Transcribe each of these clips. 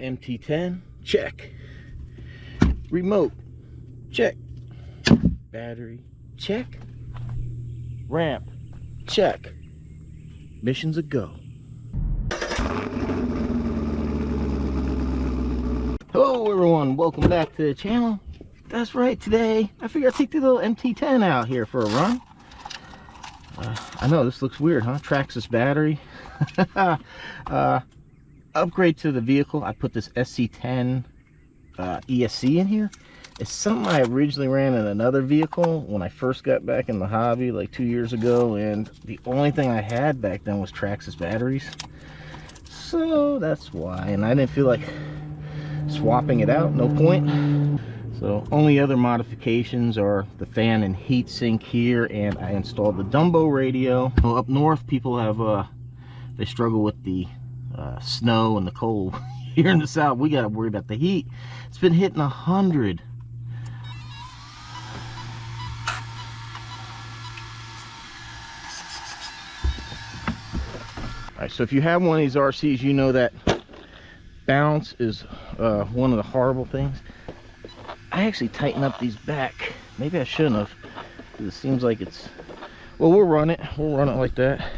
MT10, check. Remote, check. Battery, check. Ramp, check. Mission's a go. Hello everyone, welcome back to the channel. That's right, today I figured I'd take the little MT10 out here for a run. I know this looks weird, huh? Traxxas battery. Upgrade to the vehicle. I put this SC10 ESC in here. It's something I originally ran in another vehicle when I first got back in the hobby like 2 years ago, and the only thing I had back then was Traxxas batteries. So that's why, and I didn't feel like swapping it out, no point. So only other modifications are the fan and heat sink here, and I installed the Dumbo radio. Well, up north people have they struggle with the snow and the cold. Here in the south we gotta worry about the heat. It's been hitting 100. Alright, so if you have one of these RCs, you know that bounce is one of the horrible things. I actually tighten up these back. Maybe I shouldn't have, because it seems like it's, well, we'll run it like that.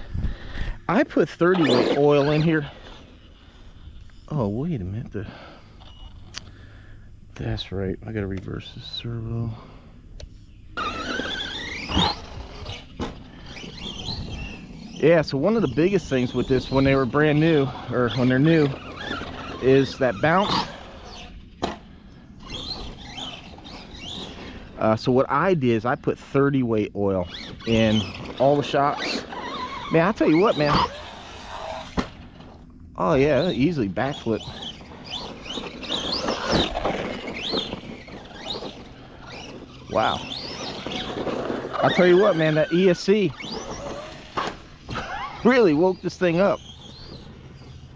I put 30 weight oil in here. Oh, wait a minute, that's right, I gotta reverse this servo. Yeah, so one of the biggest things with this when they were brand new, or when they're new, is that bounce. So what I did is I put 30 weight oil in all the shocks. Man, I'll tell you what, man. Oh yeah, easily backflip. Wow. I'll tell you what, man, that ESC really woke this thing up.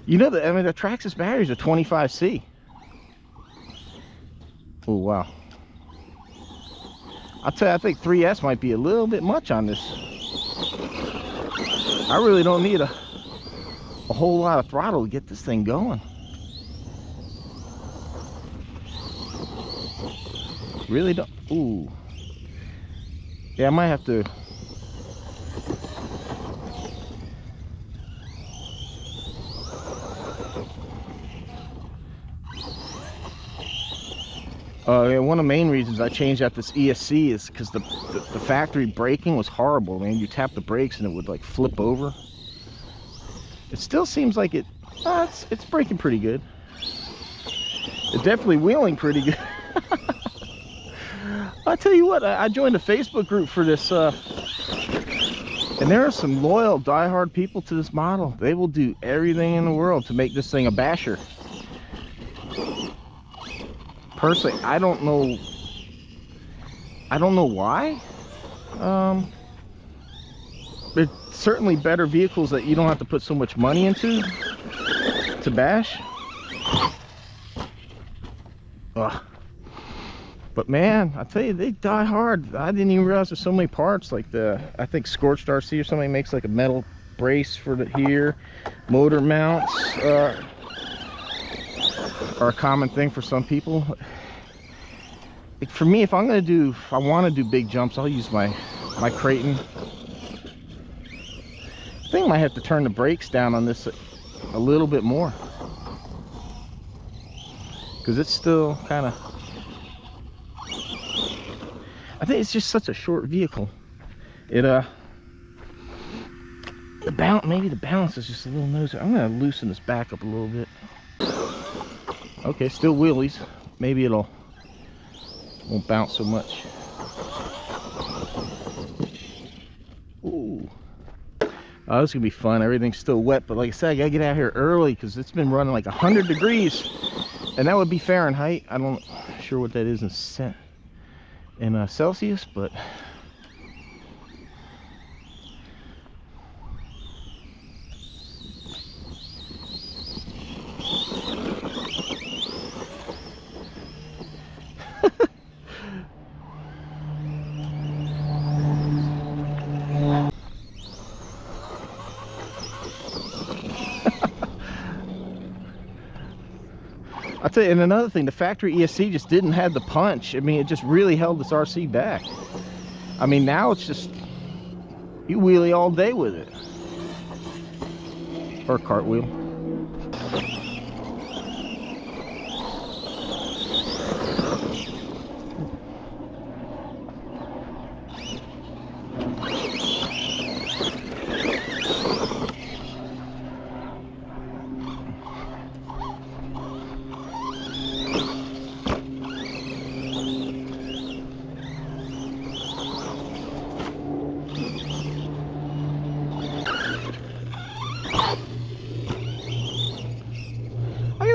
You know that, I mean, the Traxxas batteries are 25C. Oh wow. I'll tell you, I think 3S might be a little bit much on this. I really don't need a whole lot of throttle to get this thing going. Really don't. Ooh. Yeah, I might have to. Yeah, one of the main reasons I changed out this ESC is because the factory braking was horrible. Man, you tap the brakes and it would like flip over. It still seems like it's braking pretty good. It's definitely wheeling pretty good. I tell you what, I joined a Facebook group for this, and there are some loyal, die-hard people to this model. They will do everything in the world to make this thing a basher. Personally, I don't know why. There's certainly better vehicles that you don't have to put so much money into to bash. Ugh. But man, I tell you, they die hard. I didn't even realize there's so many parts. Like I think Scorched RC or something makes like a metal brace for the here. Motor mounts are a common thing for some people. For me, if I want to do big jumps, I'll use my Creighton. I think I might have to turn the brakes down on this a little bit more, because it's still kind of, I think it's just such a short vehicle. It maybe the balance is just a little nosy. I'm gonna loosen this back up a little bit. Okay, still wheelies. Maybe it won't bounce so much. Ooh. Oh, this is gonna be fun. Everything's still wet, but like I said, I gotta get out here early because it's been running like 100 degrees, and that would be Fahrenheit. I'm not sure what that is in Celsius, but I'll tell you, and another thing, the factory ESC just didn't have the punch. I mean, it just really held this RC back. I mean, now it's just, you wheelie all day with it. Or cartwheel.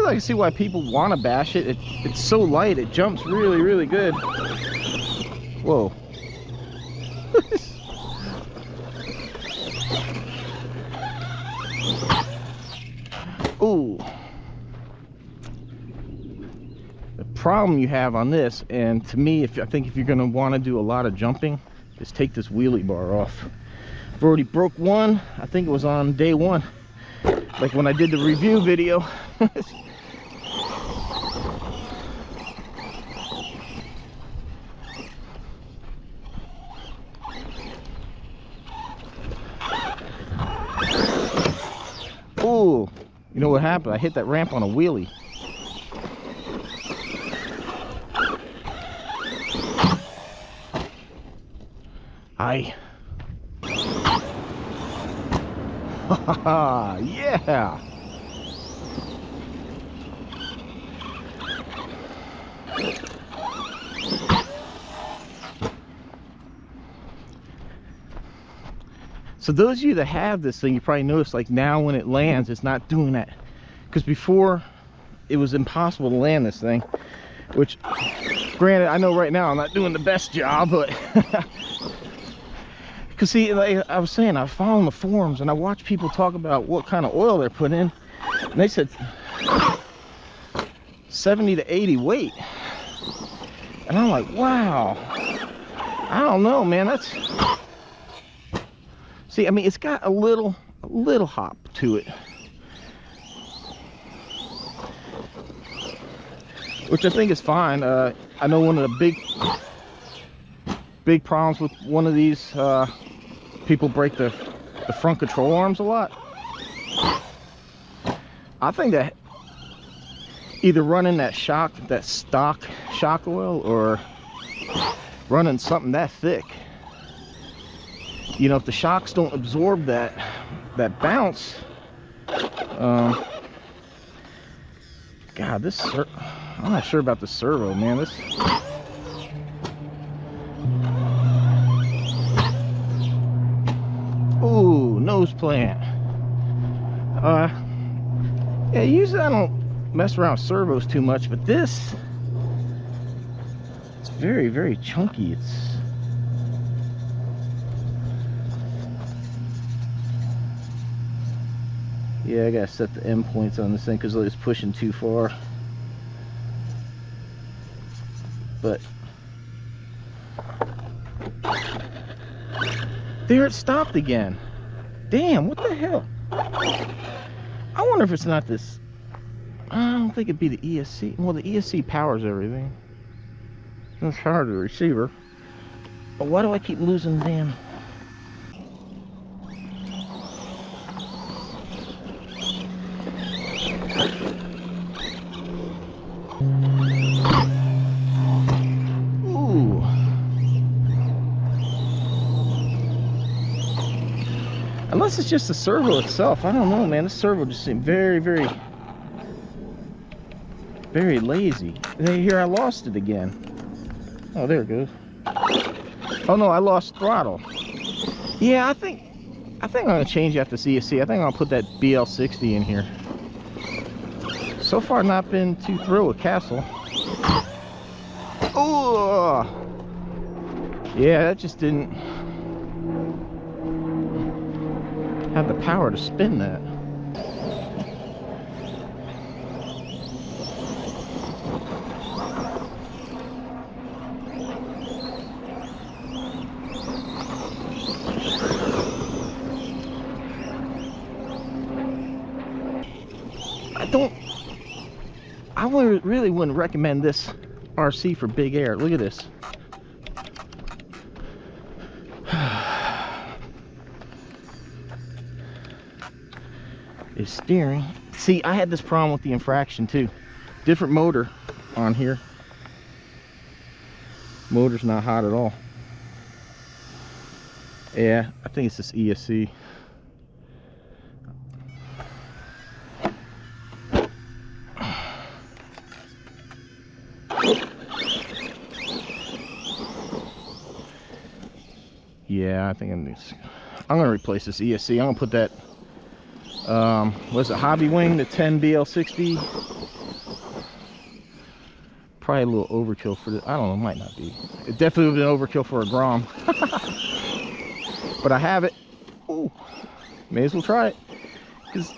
I can see why people want to bash it. It's so light, it jumps really, really good. Whoa. Ooh. The problem you have on this, and to me, I think if you're going to want to do a lot of jumping, is take this wheelie bar off. I've already broke one. I think it was on day one, like when I did the review video. Ooh, you know what happened? I hit that ramp on a wheelie. Yeah. So those of you that have this thing, you probably notice, like, now when it lands, it's not doing that. Because before, it was impossible to land this thing. Which, granted, I know right now I'm not doing the best job, but... Because see, like I was saying, I was following the forums, and I watched people talk about what kind of oil they're putting in. And they said 70 to 80 weight. And I'm like, wow. I don't know, man, that's... See, I mean, it's got a little hop to it, which I think is fine. I know one of the big problems with one of these, people break the front control arms a lot. I think that either running that stock shock oil, or running something that thick. You know, if the shocks don't absorb that bounce, God, this I'm not sure about the servo, man. This, ooh, nose plant. Yeah, usually I don't mess around with servos too much, but this, it's very, very chunky. It's, yeah, I gotta set the end points on this thing because it's pushing too far. But there, it stopped again. Damn, what the hell? I wonder if it's not this. I don't think it'd be the ESC. Well, the ESC powers everything. It's hard to receiver. But why do I keep losing damn? Ooh. Unless it's just the servo itself. I don't know, man. This servo just seemed very, very, very lazy. Here, I lost it again. Oh, there it goes. Oh no, I lost throttle. Yeah, I think I'm gonna change that to CSC. I think I'll put that BL60 in here. So far, not been too thrilled with Castle. Oh, yeah, that just didn't have the power to spin that. I really wouldn't recommend this RC for big air. Look at this. Is steering. See, I had this problem with the infraction too. Different motor on here. Motor's not hot at all. Yeah, I think it's this ESC. Yeah, I think I'm gonna replace this ESC. I'm gonna put that what's it, Hobby Wing, the 10 BL60. Probably a little overkill for this. I don't know, it might not be. It definitely would have been overkill for a Grom. But I have it. Ooh, may as well try it. Because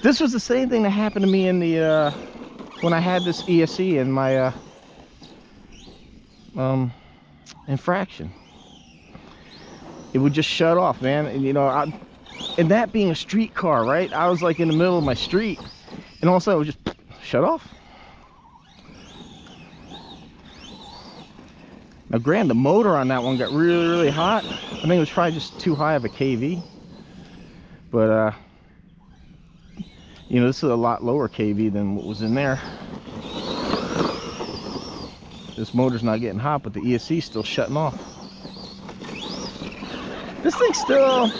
this was the same thing that happened to me in the when I had this ESC in my infraction. It would just shut off, man. And you know, and that being a street car, right? I was like in the middle of my street, and all of a sudden it would just shut off. Now, granted, the motor on that one got really hot. I think it was probably just too high of a KV. But, you know, this is a lot lower KV than what was in there. This motor's not getting hot, but the ESC is still shutting off. This thing's still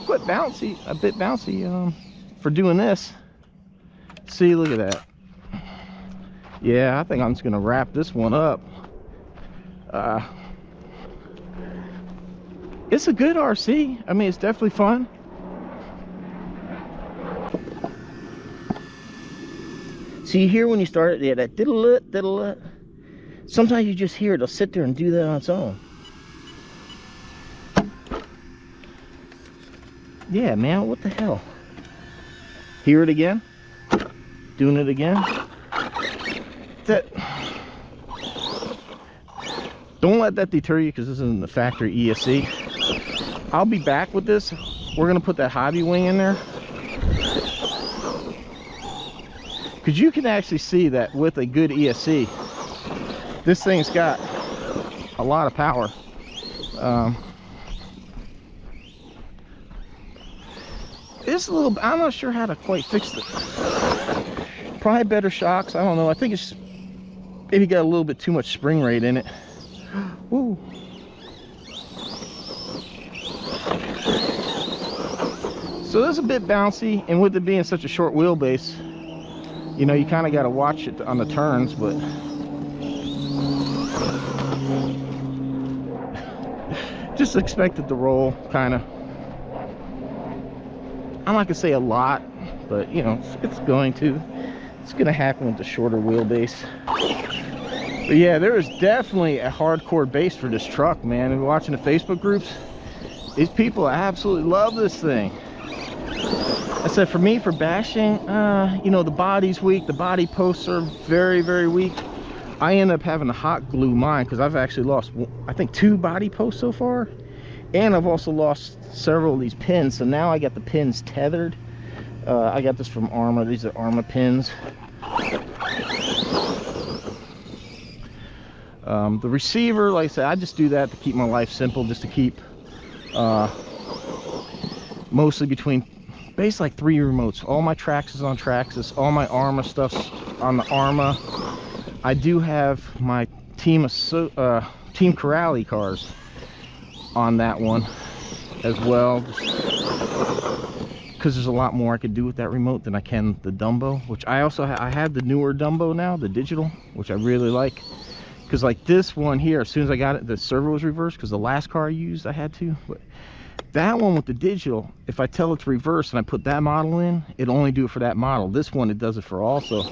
quite bouncy, a bit bouncy for doing this. See, look at that. Yeah, I think I'm just gonna wrap this one up. It's a good RC. I mean, it's definitely fun. See, you hear when you start it, yeah, that diddle-lut, diddle-lut. Sometimes you just hear it, it'll sit there and do that on its own. Yeah, man, what the hell? Hear it again? Doing it again? Don't let that deter you, because this isn't the factory ESC. I'll be back with this. We're gonna put that Hobby Wing in there, because you can actually see that with a good ESC, this thing's got a lot of power. It's a little, I'm not sure how to quite fix it. Probably better shocks, I don't know. I think it's maybe got a little bit too much spring rate in it. Woo. So this is a bit bouncy, and with it being such a short wheelbase, you know, you kind of got to watch it on the turns, but just expect it to roll, kind of. I'm not gonna say a lot, but you know, it's going to happen with the shorter wheelbase. But yeah, there is definitely a hardcore base for this truck, man. And watching the Facebook groups, these people absolutely love this thing. I said, for me, for bashing, you know, the body's weak, the body posts are very weak. I end up having to hot glue mine, because I've actually lost, I think, 2 body posts so far, and I've also lost several of these pins. So now I got the pins tethered. I got this from Arma. These are Arma pins. The receiver, like I said, I just do that to keep my life simple, just to keep mostly between base like 3 remotes. All my Traxxas on Traxxas, all my Arma stuff's on the Arma. I do have my Team Corrali cars on that one as well, because there's a lot more I could do with that remote than I can the Dumbo, which I also I have the newer Dumbo now, the digital, which I really like. Because like this one here, as soon as I got it, the servo was reversed, because the last car I used I had to. But that one with the digital, if I tell it to reverse and I put that model in, it'll only do it for that model. This one, it does it for all. So,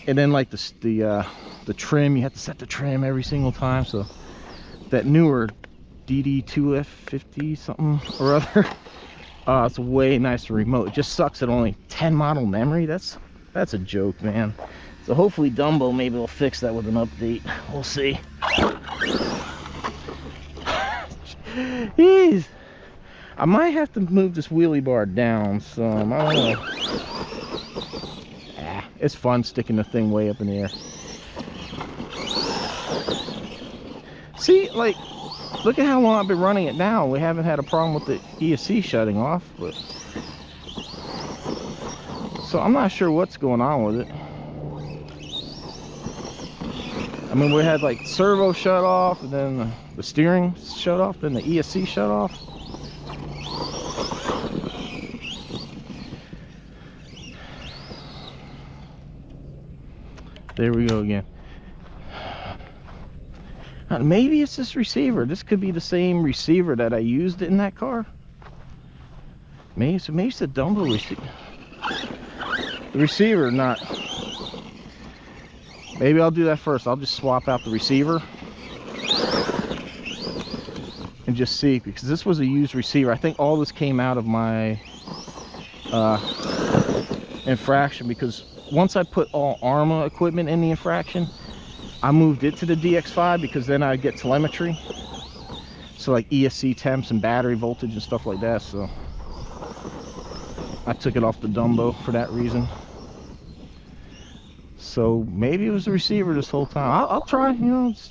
and then like the trim, you have to set the trim every single time. So that newer DD2F50 something or other, it's a way nicer remote. It just sucks at only 10 model memory. That's a joke, man. So hopefully Dumbo maybe will fix that with an update. We'll see. Jeez. I might have to move this wheelie bar down some. I don't know. it's fun sticking the thing way up in the air. See, like, look at how long I've been running it now. We haven't had a problem with the ESC shutting off, but so I'm not sure what's going on with it. I mean, we had like servo shut off, and then the steering shut off, then the ESC shut off. There we go again. Maybe it's this receiver. This could be the same receiver that I used in that car. Maybe it's the Dumbo receiver. The receiver, not. Maybe I'll do that first. I'll just swap out the receiver and just see, because this was a used receiver. I think all this came out of my infraction, because once I put all ARMA equipment in the infraction, I moved it to the DX5 because then I get telemetry. So like ESC temps and battery voltage and stuff like that. So I took it off the Dumbo for that reason. So maybe it was the receiver this whole time. I'll try, you know, it's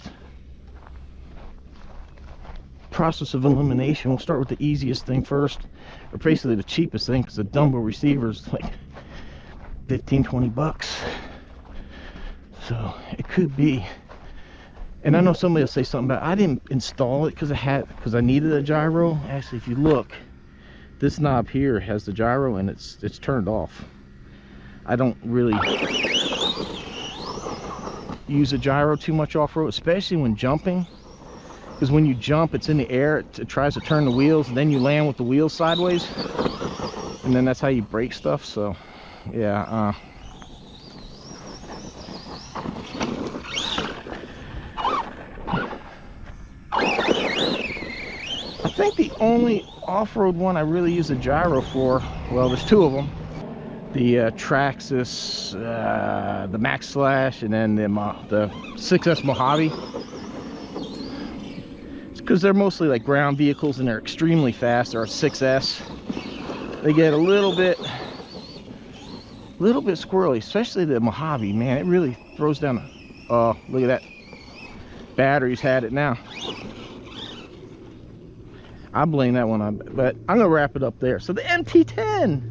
process of elimination. We'll start with the easiest thing first, or basically the cheapest thing, because the Dumbo receiver is like 15-20 bucks. So it could be. And I know somebody will say something about, I didn't install it because I needed a gyro. Actually, if you look, this knob here has the gyro and it's turned off. I don't really use a gyro too much off-road, especially when jumping, because when you jump, it's in the air, it tries to turn the wheels, and then you land with the wheels sideways, and then that's how you break stuff. So yeah, I think the only off-road one I really use a gyro for, well, there's two of them. The Traxxas, the Max Slash, and then the 6S Mojave. It's because they're mostly like ground vehicles and they're extremely fast. They're a 6S. They get a little bit squirrely, especially the Mojave, man. It really throws down. Oh, look at that. Battery's had it now. I blame that one on, but I'm gonna wrap it up there. So the MT10.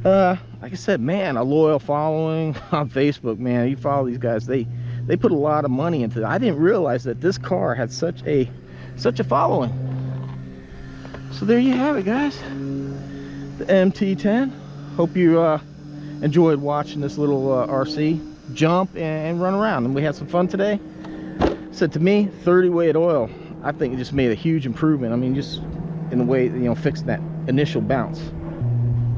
Like I said, man, a loyal following on Facebook, man. You follow these guys, they put a lot of money into it. I didn't realize that this car had such a following. So there you have it, guys, the MT10. Hope you enjoyed watching this little RC jump and run around, and we had some fun today. Said to me, 30 weight oil, I think it just made a huge improvement. I mean, just in the way, you know, fixing that initial bounce.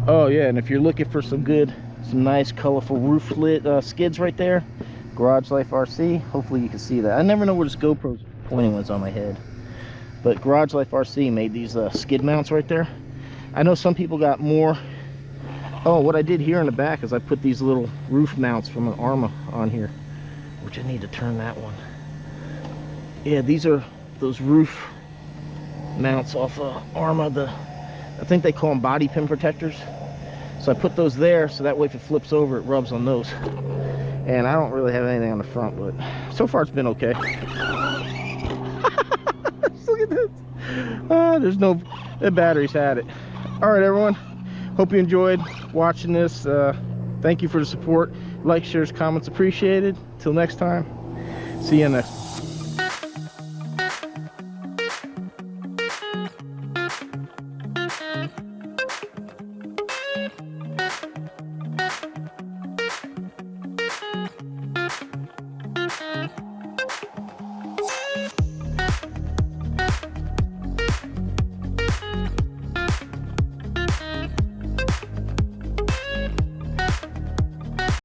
Oh yeah, and if you're looking for some nice colorful roof lit skids right there, Garage Life RC, hopefully you can see that. I never know where this GoPro's pointing was on my head, but Garage Life RC made these skid mounts right there. I know some people got more. Oh, what I did here in the back is I put these little roof mounts from an ARMA on here, which I need to turn that one. Yeah, these are those roof mounts off ARMA. I think they call them body pin protectors. So I put those there, so that way if it flips over, it rubs on those. And I don't really have anything on the front, but so far it's been okay. Look at this. There's no, the battery's had it. All right, everyone. Hope you enjoyed watching this. Thank you for the support. Like, shares, comments appreciated. Till next time. See you next.